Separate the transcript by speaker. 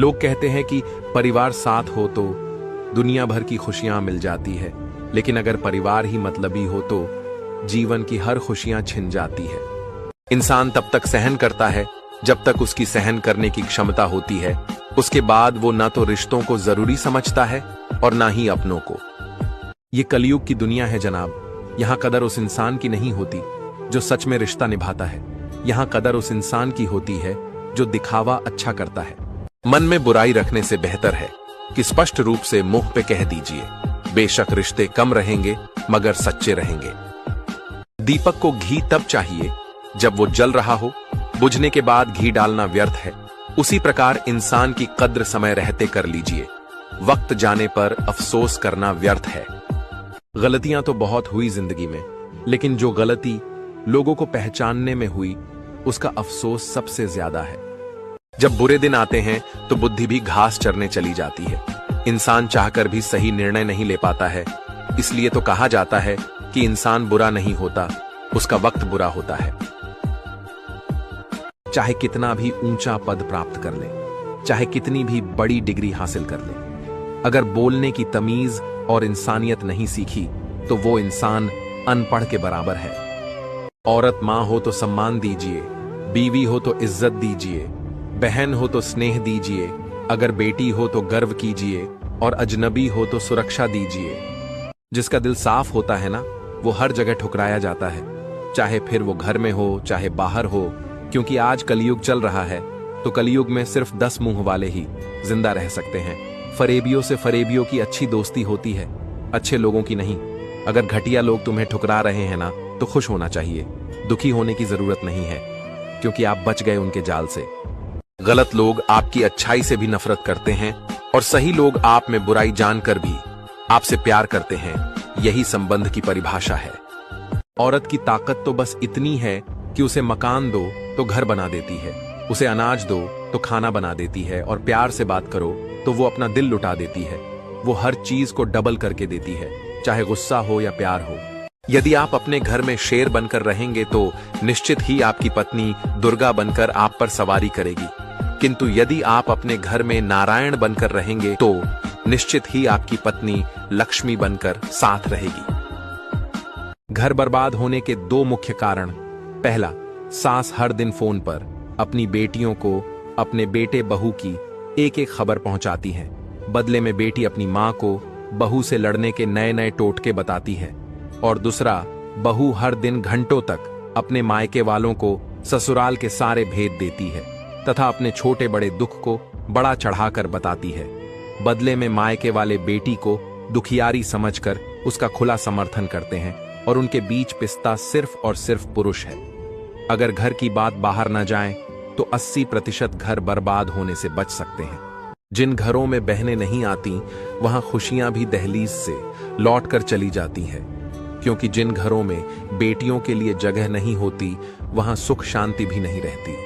Speaker 1: लोग कहते हैं कि परिवार साथ हो तो दुनिया भर की खुशियां मिल जाती है, लेकिन अगर परिवार ही मतलबी हो तो जीवन की हर खुशियां छिन जाती है। इंसान तब तक सहन करता है जब तक उसकी सहन करने की क्षमता होती है। उसके बाद वो ना तो रिश्तों को जरूरी समझता है और ना ही अपनों को। ये कलयुग की दुनिया है जनाब। यहां कदर उस इंसान की नहीं होती जो सच में रिश्ता निभाता है। यहां कदर उस इंसान की होती है जो दिखावा अच्छा करता है। मन में बुराई रखने से बेहतर है कि स्पष्ट रूप से मुंह पे कह दीजिए, बेशक रिश्ते कम रहेंगे मगर सच्चे रहेंगे। दीपक को घी तब चाहिए जब वो जल रहा हो, बुझने के बाद घी डालना व्यर्थ है। उसी प्रकार इंसान की कद्र समय रहते कर लीजिए, वक्त जाने पर अफसोस करना व्यर्थ है। गलतियां तो बहुत हुई जिंदगी में, लेकिन जो गलती लोगों को पहचानने में हुई उसका अफसोस सबसे ज्यादा है। जब बुरे दिन आते हैं तो बुद्धि भी घास चरने चली जाती है। इंसान चाहकर भी सही निर्णय नहीं ले पाता है। इसलिए तो कहा जाता है कि इंसान बुरा नहीं होता, उसका वक्त बुरा होता है। चाहे कितना भी ऊंचा पद प्राप्त कर ले, चाहे कितनी भी बड़ी डिग्री हासिल कर ले, अगर बोलने की तमीज और इंसानियत नहीं सीखी तो वो इंसान अनपढ़ के बराबर है। औरत मां हो तो सम्मान दीजिए, बीवी हो तो इज्जत दीजिए, बहन हो तो स्नेह दीजिए, अगर बेटी हो तो गर्व कीजिए और अजनबी हो तो सुरक्षा दीजिए। जिसका दिल साफ होता है ना, वो हर जगह ठुकराया जाता है, चाहे फिर वो घर में हो चाहे बाहर हो। क्योंकि आज कलयुग चल रहा है तो कलयुग में सिर्फ 10 मुंह वाले ही जिंदा रह सकते हैं। फरेबियों से फरेबियों की अच्छी दोस्ती होती है, अच्छे लोगों की नहीं। अगर घटिया लोग तुम्हें ठुकरा रहे हैं ना तो खुश होना चाहिए, दुखी होने की जरूरत नहीं है, क्योंकि आप बच गए उनके जाल से। गलत लोग आपकी अच्छाई से भी नफरत करते हैं और सही लोग आप में बुराई जानकर भी आपसे प्यार करते हैं। यही संबंध की परिभाषा है। औरत की ताकत तो बस इतनी है कि उसे मकान दो तो घर बना देती है, उसे अनाज दो तो खाना बना देती है, और प्यार से बात करो तो वो अपना दिल लुटा देती है। वो हर चीज को डबल करके देती है, चाहे गुस्सा हो या प्यार हो। यदि आप अपने घर में शेर बनकर रहेंगे तो निश्चित ही आपकी पत्नी दुर्गा बनकर आप पर सवारी करेगी, किंतु यदि आप अपने घर में नारायण बनकर रहेंगे तो निश्चित ही आपकी पत्नी लक्ष्मी बनकर साथ रहेगी। घर बर्बाद होने के 2 मुख्य कारण। पहला, सास हर दिन फोन पर अपनी बेटियों को अपने बेटे बहू की एक एक खबर पहुंचाती है। बदले में बेटी अपनी मां को बहू से लड़ने के नए नए टोटके बताती है। और दूसरा, बहू हर दिन घंटों तक अपने मायके वालों को ससुराल के सारे भेद देती है तथा अपने छोटे बड़े दुख को बड़ा चढ़ाकर बताती है। बदले में मायके वाले बेटी को दुखियारी समझकर उसका खुला समर्थन करते हैं और उनके बीच पिसता सिर्फ और सिर्फ पुरुष है। अगर घर की बात बाहर न जाए तो 80% घर बर्बाद होने से बच सकते हैं। जिन घरों में बहनें नहीं आती वहां खुशियां भी दहलीज से लौटकर चली जाती हैं, क्योंकि जिन घरों में बेटियों के लिए जगह नहीं होती वहां सुख शांति भी नहीं रहती।